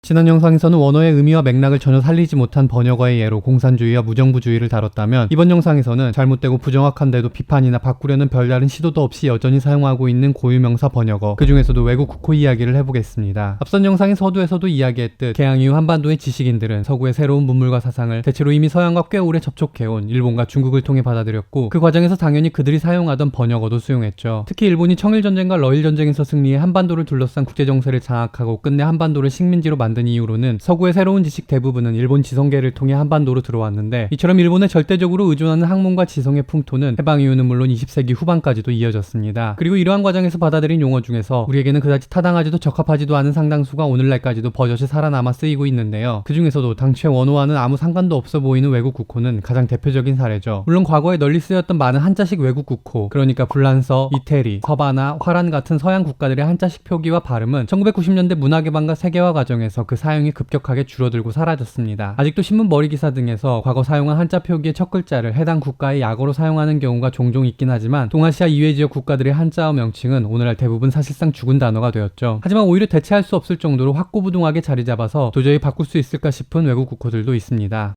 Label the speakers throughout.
Speaker 1: 지난 영상에서는 원어의 의미와 맥락을 전혀 살리지 못한 번역어의 예로 공산주의와 무정부주의를 다뤘다면, 이번 영상에서는 잘못되고 부정확한데도 비판이나 바꾸려는 별다른 시도도 없이 여전히 사용하고 있는 고유명사 번역어, 그 중에서도 외국 국호 이야기를 해보겠습니다. 앞선 영상의 서두에서도 이야기했듯 개항 이후 한반도의 지식인들은 서구의 새로운 문물과 사상을 대체로 이미 서양과 꽤 오래 접촉해온 일본과 중국을 통해 받아들였고, 그 과정에서 당연히 그들이 사용하던 번역어도 수용했죠. 특히 일본이 청일전쟁과 러일전쟁에서 승리해 한반도를 둘러싼 국제정세를 장악하고 끝내 한반도를 식민지로 만든 이후로는 서구의 새로운 지식 대부분은 일본 지성계를 통해 한반도로 들어왔는데, 이처럼 일본에 절대적으로 의존하는 학문과 지성의 풍토는 해방 이후는 물론 20세기 후반까지도 이어졌습니다. 그리고 이러한 과정에서 받아들인 용어 중에서 우리에게는 그다지 타당하지도 적합하지도 않은 상당수가 오늘날까지도 버젓이 살아남아 쓰이고 있는데요. 그 중에서도 당최 원어와는 아무 상관도 없어 보이는 외국 국호는 가장 대표적인 사례죠. 물론 과거에 널리 쓰였던 많은 한자식 외국 국호, 그러니까 불란서, 이태리, 서바나, 화란 같은 서양 국가들의 한자식 표기와 발음은 1990년대 문화개방과 세계화 과정에서 그 사용이 급격하게 줄어들고 사라졌습니다. 아직도 신문 머리 기사 등에서 과거 사용한 한자 표기의 첫 글자를 해당 국가의 약어로 사용하는 경우가 종종 있긴 하지만, 동아시아 이외 지역 국가들의 한자어 명칭은 오늘날 대부분 사실상 죽은 단어가 되었죠. 하지만 오히려 대체할 수 없을 정도로 확고부동하게 자리 잡아서 도저히 바꿀 수 있을까 싶은 외국 국호들도 있습니다.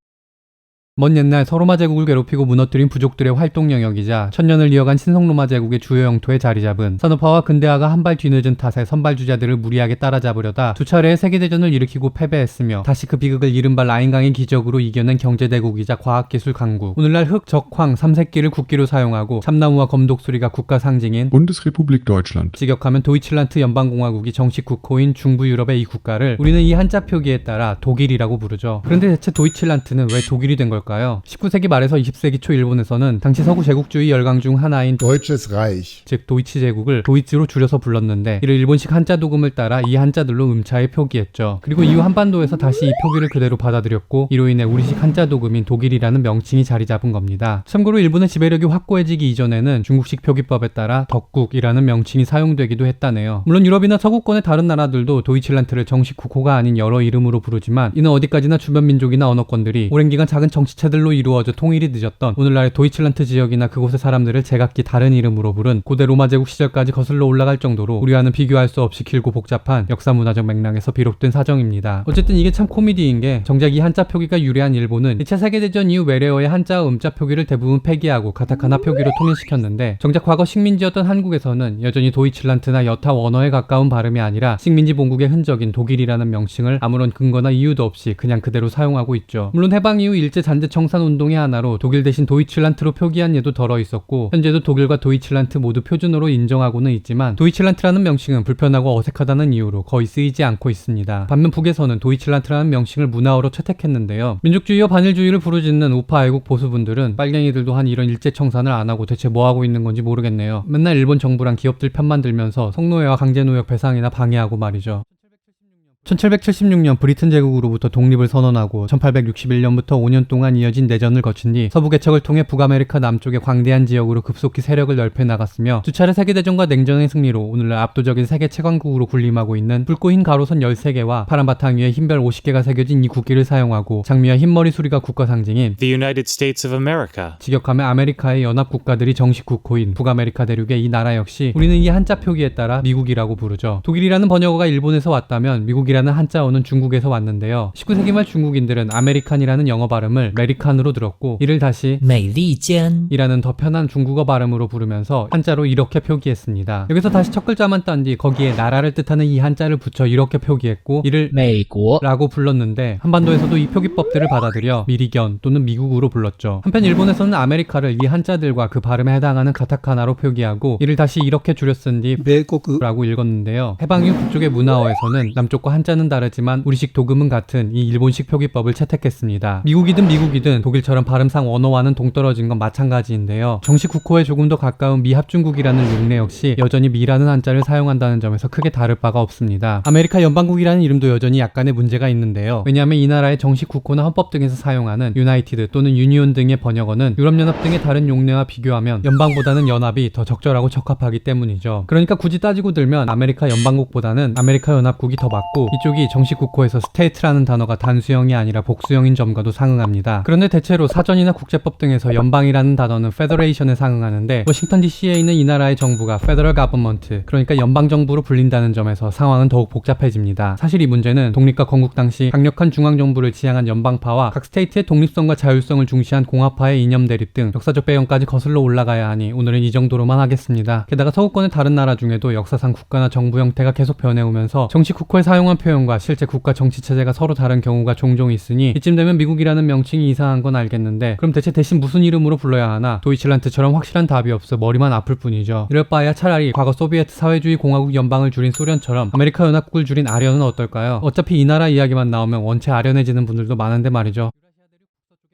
Speaker 1: 먼 옛날 서로마 제국을 괴롭히고 무너뜨린 부족들의 활동 영역이자 천년을 이어간 신성로마 제국의 주요 영토에 자리 잡은 산업화와 근대화가 한 발 뒤늦은 탓에 선발주자들을 무리하게 따라잡으려다 두 차례의 세계대전을 일으키고 패배했으며, 다시 그 비극을 이른바 라인강의 기적으로 이겨낸 경제대국이자 과학기술 강국, 오늘날 흑, 적, 황, 삼색기를 국기로 사용하고 참나무와 검독수리가 국가 상징인
Speaker 2: Bundesrepublik Deutschland.
Speaker 1: 직역하면 도이칠란트 연방공화국이 정식 국호인 중부 유럽의 이 국가를 우리는 이 한자 표기에 따라 독일이라고 부르죠. 그런데 대체 도이칠란트는 왜 독일이 된 걸까요? 19세기 말에서 20세기 초 일본에서는 당시 서구 제국주의 열강 중 하나인
Speaker 3: Deutsches Reich,
Speaker 1: 즉 도이치 제국을 도이치로 줄여서 불렀는데, 이를 일본식 한자 도금을 따라 이 한자들로 음차에 표기했죠. 그리고 이후 한반도에서 다시 이 표기를 그대로 받아들였고, 이로 인해 우리식 한자 도금인 독일이라는 명칭이 자리 잡은 겁니다. 참고로 일본의 지배력이 확고해지기 이전에는 중국식 표기법에 따라 덕국이라는 명칭이 사용되기도 했다네요. 물론 유럽이나 서구권의 다른 나라들도 도이칠란트를 정식 국호가 아닌 여러 이름으로 부르지만, 이는 어디까지나 주변 민족이나 언어권들이 오랜 기간 작은 정치체들로 이루어져 통일이 늦었던 오늘날의 도이칠란트 지역이나 그곳의 사람들을 제각기 다른 이름으로 부른 고대 로마 제국 시절까지 거슬러 올라갈 정도로 우리와는 비교할 수 없이 길고 복잡한 역사문화적 맥락에서 비롯된 사정입니다. 어쨌든 이게 참 코미디인 게, 정작 이 한자 표기가 유래한 일본은 2차 세계대전 이후 외래어의 한자와 음자 표기를 대부분 폐기하고 가타카나 표기로 통일시켰는데, 정작 과거 식민지였던 한국에서는 여전히 도이칠란트나 여타 원어에 가까운 발음이 아니라 식민지 본국의 흔적인 독일이라는 명칭을 아무런 근거나 이유도 없이 그냥 그대로 사용하고 있죠. 물론 해방 이후 일제 잔재 청산 운동의 하나로 독일 대신 도이칠란트로 표기한 예도 덜어 있었고, 현재도 독일과 도이칠란트 모두 표준어로 인정하고는 있지만, 도이칠란트라는 명칭은 불편하고 어색하다는 이유로 거의 쓰이지 않고 있습니다. 반면 북에서는 도이칠란트라는 명칭을 문화어로 채택했는데요. 민족주의와 반일주의를 부르짖는 우파 애국 보수분들은 빨갱이들도 한 이런 일제 청산을 안 하고 대체 뭐 하고 있는 건지 모르겠네요. 맨날 일본 정부랑 기업들 편만 들면서 성노예와 강제노역 배상이나 방해하고 말이죠. 1776년 브리튼 제국으로부터 독립을 선언하고 1861년부터 5년 동안 이어진 내전을 거친 뒤 서부 개척을 통해 북아메리카 남쪽의 광대한 지역으로 급속히 세력을 넓혀 나갔으며, 두 차례 세계대전과 냉전의 승리로 오늘날 압도적인 세계 채광국으로 군림하고 있는 붉고 흰 가로선 13개와 파란 바탕 위에 흰별 50개가 새겨진 이 국기를 사용하고, 장미와 흰머리 수리가 국가 상징인
Speaker 4: The United States of America.
Speaker 1: 직역하면 아메리카의 연합 국가들이 정식 국호인 북아메리카 대륙의 이 나라 역시 우리는 이 한자 표기에 따라 미국이라고 부르죠. 독일이라는 번역어가 일본에서 왔다면 미국이라는 한자어는 중국에서 왔는데요. 19세기 말 중국인들은 아메리칸이라는 영어 발음을 메리칸으로 들었고, 이를 다시
Speaker 5: 美利坚
Speaker 1: 이라는 더 편한 중국어 발음으로 부르면서 한자로 이렇게 표기했습니다. 여기서 다시 첫 글자만 딴 뒤 거기에 나라를 뜻하는 이 한자를 붙여 이렇게 표기했고, 이를
Speaker 5: 美国
Speaker 1: 라고 불렀는데, 한반도에서도 이 표기법들을 받아들여 미리견 또는 미국으로 불렀죠. 한편 일본에서는 아메리카를 이 한자들과 그 발음에 해당하는 가타카나로 표기하고, 이를 다시 이렇게 줄여 쓴 뒤 라고 읽었는데요. 해방 이후 북쪽의 문화어에서는 남쪽과 한자는 다르지만 우리식 도금은 같은 이 일본식 표기법을 채택했습니다. 미국이든 독일처럼 발음상 원어와는 동떨어진 건 마찬가지인데요. 정식 국호에 조금 더 가까운 미합중국이라는 용례 역시 여전히 미라는 한자를 사용한다는 점에서 크게 다를 바가 없습니다. 아메리카 연방국이라는 이름도 여전히 약간의 문제가 있는데요. 왜냐하면 이 나라의 정식 국호나 헌법 등에서 사용하는 유나이티드 또는 유니온 등의 번역어는 유럽연합 등의 다른 용례와 비교하면 연방보다는 연합이 더 적절하고 적합하기 때문이죠. 그러니까 굳이 따지고 들면 아메리카 연방국보다는 아메리카 연합국이 더 맞고, 이쪽이 정식 국호에서 state라는 단어가 단수형이 아니라 복수형인 점과도 상응합니다. 그런데 대체로 사전이나 국제법 등에서 연방이라는 단어는 federation에 상응하는데 워싱턴 DC에 있는 이 나라의 정부가 federal government, 그러니까 연방정부로 불린다는 점에서 상황은 더욱 복잡해집니다. 사실 이 문제는 독립과 건국 당시 강력한 중앙정부를 지향한 연방파와 각 스테이트의 독립성과 자율성을 중시한 공화파의 이념 대립 등 역사적 배경까지 거슬러 올라가야 하니 오늘은 이 정도로만 하겠습니다. 게다가 서구권의 다른 나라 중에도 역사상 국가나 정부 형태가 계속 변해오면서 정식 국호에 사용한 표현과 실제 국가 정치 체제가 서로 다른 경우가 종종 있으니 이쯤 되면 미국이라는 명칭이 이상한 건 알겠는데 그럼 대신 무슨 이름으로 불러야 하나 도이칠란드처럼 확실한 답이 없어 머리만 아플 뿐이죠. 이럴 바에야 차라리 과거 소비에트 사회주의 공화국 연방을 줄인 소련처럼 아메리카 연합국을 줄인 아련은 어떨까요? 어차피 이 나라 이야기만 나오면 원체 아련해지는 분들도 많은데 말이죠.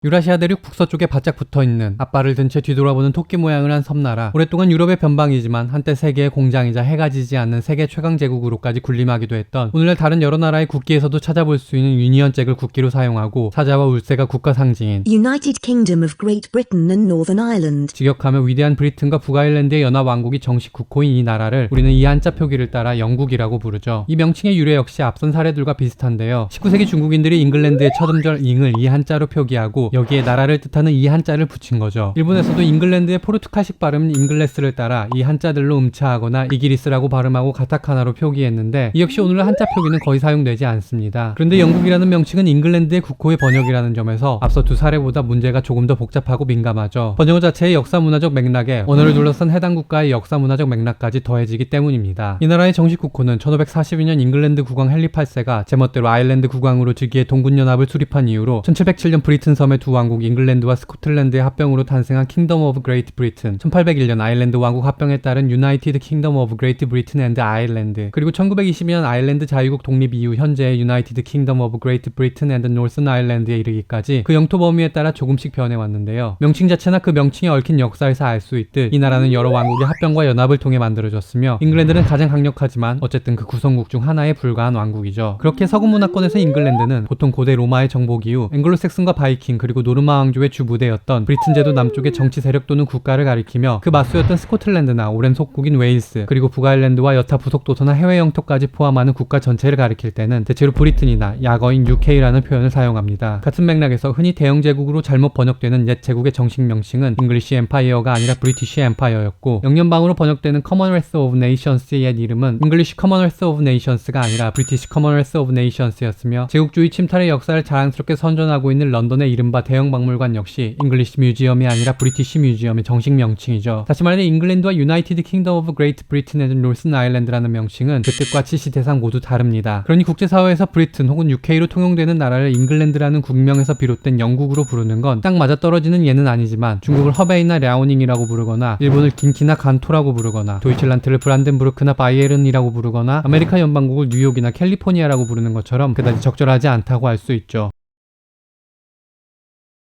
Speaker 1: 유라시아 대륙 북서쪽에 바짝 붙어있는 앞발을 든 채 뒤돌아보는 토끼 모양을 한 섬나라. 오랫동안 유럽의 변방이지만 한때 세계의 공장이자 해가 지지 않는 세계 최강 제국으로까지 군림하기도 했던 오늘날 다른 여러 나라의 국기에서도 찾아볼 수 있는 유니언 잭을 국기로 사용하고 사자와 울새가 국가 상징인
Speaker 2: United Kingdom of Great Britain and Northern Ireland.
Speaker 1: 직역하면 위대한 브리튼과 북아일랜드의 연합왕국이 정식 국호인 이 나라를 우리는 이 한자 표기를 따라 영국이라고 부르죠. 이 명칭의 유래 역시 앞선 사례들과 비슷한데요. 19세기 중국인들이 잉글랜드의 첫 음절 잉을 이 한자로 표기하고 여기에 나라를 뜻하는 이 한자를 붙인 거죠. 일본에서도 잉글랜드의 포르투갈식 발음인 잉글레스를 따라 이 한자들로 음차하거나 이기리스라고 발음하고 가타카나로 표기했는데 이 역시 오늘날 한자 표기는 거의 사용되지 않습니다. 그런데 영국이라는 명칭은 잉글랜드의 국호의 번역이라는 점에서 앞서 두 사례보다 문제가 조금 더 복잡하고 민감하죠. 번역 자체의 역사문화적 맥락에 언어를 둘러싼 해당 국가의 역사문화적 맥락까지 더해지기 때문입니다. 이 나라의 정식 국호는 1542년 잉글랜드 국왕 헨리 8세가 제멋대로 아일랜드 국왕으로 즉위해 동군연합을 수립한 이후로 1707년 브리튼 섬의 두 왕국 잉글랜드와 스코틀랜드의 합병으로 탄생한 킹덤 오브 그레이트 브리튼, 1801년 아일랜드 왕국 합병에 따른 유나이티드 킹덤 오브 그레이트 브리튼 앤드 아일랜드, 그리고 1920년 아일랜드 자유국 독립 이후 현재의 유나이티드 킹덤 오브 그레이트 브리튼 앤드 노선 아일랜드에 이르기까지 그 영토 범위에 따라 조금씩 변해왔는데요. 명칭 자체나 그 명칭에 얽힌 역사에서 알 수 있듯 이 나라는 여러 왕국의 합병과 연합을 통해 만들어졌으며 잉글랜드는 가장 강력하지만 어쨌든 그 구성국 중 하나에 불과한 왕국이죠. 그렇게 서구 문화권에서 잉글랜드는 보통 고대 로마의 정복 이후 앵글로색슨과 바이킹 그리고 노르마 왕조의 주부대였던 브리튼 제도 남쪽의 정치 세력 또는 국가를 가리키며 그 맞수였던 스코틀랜드나 오랜 속국인 웨일스 그리고 북아일랜드와 여타 부속 도서나 해외 영토까지 포함하는 국가 전체를 가리킬 때는 대체로 브리튼이나 약어인 UK라는 표현을 사용합니다. 같은 맥락에서 흔히 대영 제국으로 잘못 번역되는 옛 제국의 정식 명칭은 잉글리시 엠파이어가 아니라 브리티시 엠파이어였고 영연방으로 번역되는 커먼웰스 오브 네이션스의 옛 이름은 잉글리시 커먼웰스 오브 네이션스가 아니라 브리티시 커먼웰스 오브 네이션스였으며 제국주의 침탈의 역사를 자랑스럽게 선전하고 있는 런던의 이른바 대형 박물관 역시 잉글리시 뮤지엄이 아니라 브리티시 뮤지엄의 정식 명칭이죠. 다시 말해 잉글랜드와 유나이티드 킹덤 오브 그레이트 브리튼 앤드 노선 아일랜드라는 명칭은 그 뜻과 지시 대상 모두 다릅니다. 그러니 국제사회에서 브리튼 혹은 UK로 통용되는 나라를 잉글랜드라는 국명에서 비롯된 영국으로 부르는 건 딱 맞아떨어지는 예는 아니지만 중국을 허베이나 랴오닝이라고 부르거나 일본을 긴키나 간토라고 부르거나 도이칠란트를 브란덴부르크나 바이에른이라고 부르거나 아메리카 연방국을 뉴욕이나 캘리포니아라고 부르는 것처럼 그다지 적절하지 않다고 할 수 있죠.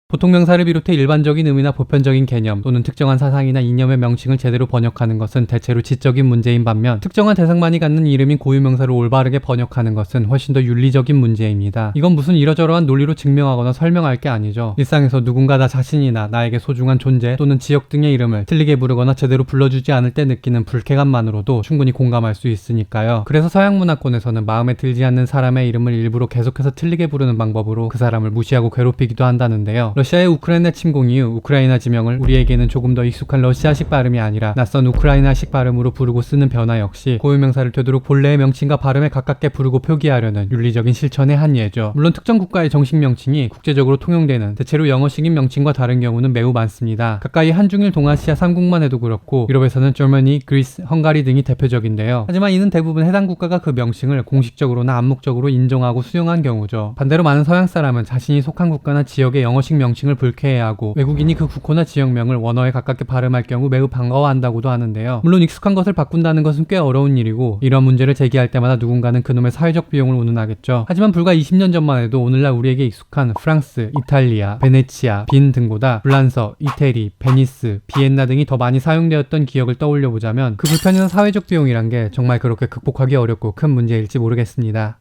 Speaker 1: 보통 명사를 비롯해 일반적인 의미나 보편적인 개념 또는 특정한 사상이나 이념의 명칭을 제대로 번역하는 것은 대체로 지적인 문제인 반면 특정한 대상만이 갖는 이름인 고유명사를 올바르게 번역하는 것은 훨씬 더 윤리적인 문제입니다. 이건 무슨 이러저러한 논리로 증명하거나 설명할 게 아니죠. 일상에서 누군가 나 자신이나 나에게 소중한 존재 또는 지역 등의 이름을 틀리게 부르거나 제대로 불러주지 않을 때 느끼는 불쾌감만으로도 충분히 공감할 수 있으니까요. 그래서 서양 문화권에서는 마음에 들지 않는 사람의 이름을 일부러 계속해서 틀리게 부르는 방법으로 그 사람을 무시하고 괴롭히기도 한다는데요. 러시아의 우크라이나 침공 이후 우크라이나 지명을 우리에게는 조금 더 익숙한 러시아식 발음이 아니라 낯선 우크라이나식 발음으로 부르고 쓰는 변화 역시 고유명사를 되도록 본래의 명칭과 발음에 가깝게 부르고 표기하려는 윤리적인 실천의 한 예죠. 물론 특정 국가의 정식 명칭이 국제적으로 통용되는 대체로 영어식인 명칭과 다른 경우는 매우 많습니다. 가까이 한중일 동아시아 3국만 해도 그렇고 유럽에서는 Germany, Greece, 헝가리 등이 대표적인데요. 하지만 이는 대부분 해당 국가가 그 명칭을 공식적으로나 암묵적으로 인정하고 수용한 경우죠. 반대로 많은 서양 사람은 자신이 속한 국가나 지역의 영어식 명칭을 불쾌해하고 외국인이 그 국호나 지역명을 원어에 가깝게 발음할 경우 매우 반가워한다고도 하는데요. 물론 익숙한 것을 바꾼다는 것은 꽤 어려운 일이고 이런 문제를 제기할 때마다 누군가는 그놈의 사회적 비용을 운운하겠죠. 하지만 불과 20년 전만 해도 오늘날 우리에게 익숙한 프랑스, 이탈리아, 베네치아, 빈 등보다 불란서, 이태리, 베니스, 비엔나 등이 더 많이 사용되었던 기억을 떠올려보자면 그 불편이나 사회적 비용이란 게 정말 그렇게 극복하기 어렵고 큰 문제일지 모르겠습니다.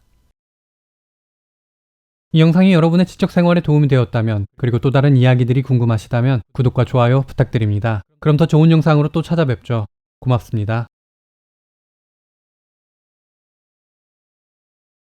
Speaker 1: 이 영상이 여러분의 지적 생활에 도움이 되었다면 그리고 또 다른 이야기들이 궁금하시다면 구독과 좋아요 부탁드립니다. 그럼 더 좋은 영상으로 또 찾아뵙죠. 고맙습니다.